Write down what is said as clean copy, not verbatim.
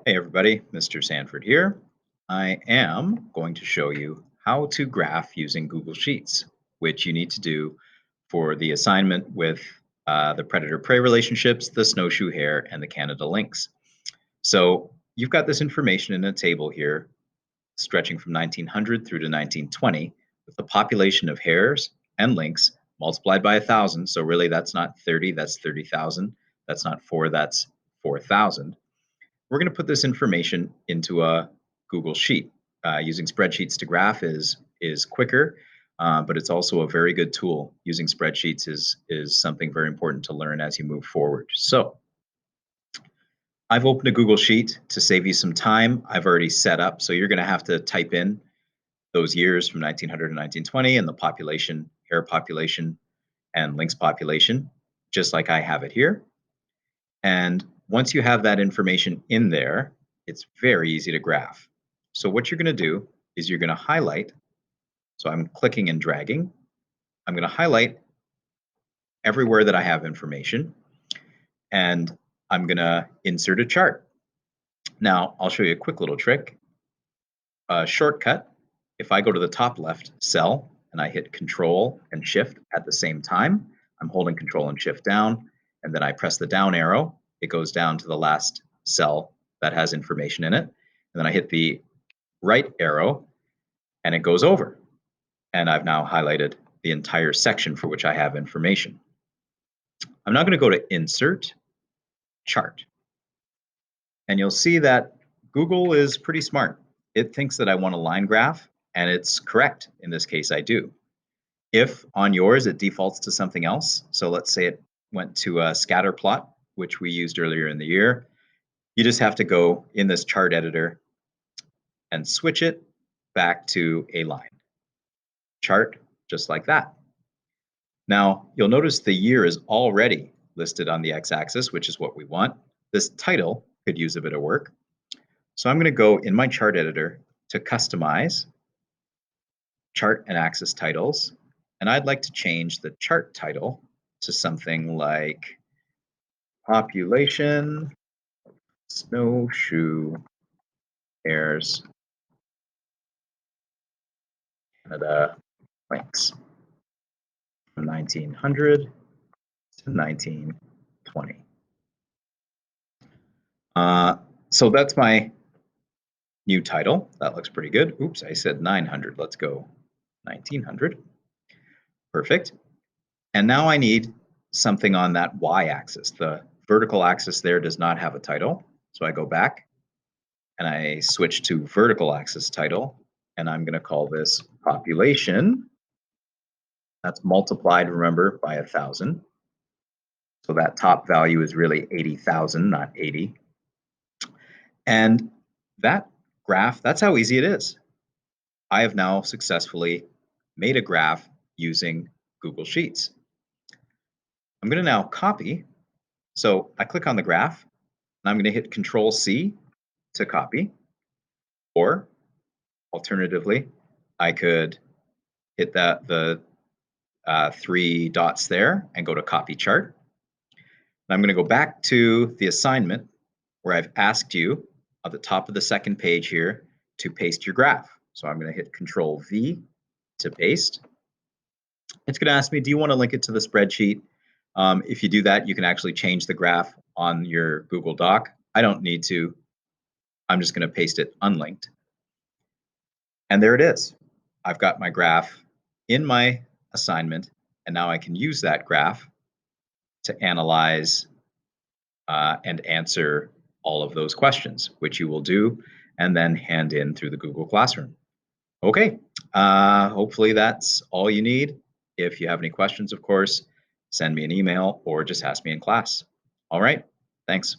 Hey everybody, Mr. Sanford here. I am going to show you how to graph using Google Sheets, which you need to do for the assignment with the predator-prey relationships, the snowshoe hare, and the Canada lynx. So you've got this information in a table here stretching from 1900 through to 1920 with the population of hares and lynx multiplied by 1,000. So really that's not 30, that's 30,000. That's not 4, that's 4,000. We're going to put this information into a Google Sheet. Using spreadsheets to graph is quicker, but it's also a very good tool. Using spreadsheets is something very important to learn as you move forward. So I've opened a Google Sheet to save you some time. I've already set up, so you're going to have to type in those years from 1900 to 1920 and the population, hare population, and lynx population, just like I have it here. And once you have that information in there, it's very easy to graph. So what you're going to do is you're going to highlight. So I'm clicking and dragging. I'm going to highlight everywhere that I have information, and I'm going to insert a chart. Now, I'll show you a quick little trick. A shortcut, if I go to the top left cell and I hit Control and Shift at the same time, I'm holding Control and Shift down, and then I press the down arrow, it goes down to the last cell that has information in it. And then I hit the right arrow and it goes over. And I've now highlighted the entire section for which I have information. I'm now going to go to Insert, Chart. And you'll see that Google is pretty smart. It thinks that I want a line graph, and it's correct. In this case, I do. If on yours it defaults to something else, so let's say it went to a scatter plot, which we used earlier in the year, you just have to go in this chart editor and switch it back to a line chart, just like that. Now, you'll notice the year is already listed on the x-axis, which is what we want. This title could use a bit of work. So I'm going to go in my chart editor to customize chart and axis titles. And I'd like to change the chart title to something like Population Snowshoe Hares Canada Lynx from 1900 to 1920. So that's my new title. That looks pretty good. Oops, I said 900. Let's go 1900. Perfect. And now I need something on that y-axis. The vertical axis there does not have a title. So I go back and I switch to vertical axis title, and I'm going to call this population. That's multiplied, remember, by 1,000. So that top value is really 80,000, not 80. And that graph, that's how easy it is. I have now successfully made a graph using Google Sheets. I'm going to now copy. So I click on the graph, and I'm going to hit Control C to copy. Or alternatively, I could hit the 3 dots there and go to Copy Chart. And I'm going to go back to the assignment where I've asked you at the top of the second page here to paste your graph. So I'm going to hit Control V to paste. It's going to ask me, do you want to link it to the spreadsheet? If you do that, you can actually change the graph on your Google Doc. I don't need to. I'm just going to paste it unlinked. And there it is. I've got my graph in my assignment, and now I can use that graph to analyze and answer all of those questions, which you will do and then hand in through the Google Classroom. Okay, hopefully that's all you need. If you have any questions, of course, send me an email or just ask me in class. All right, thanks.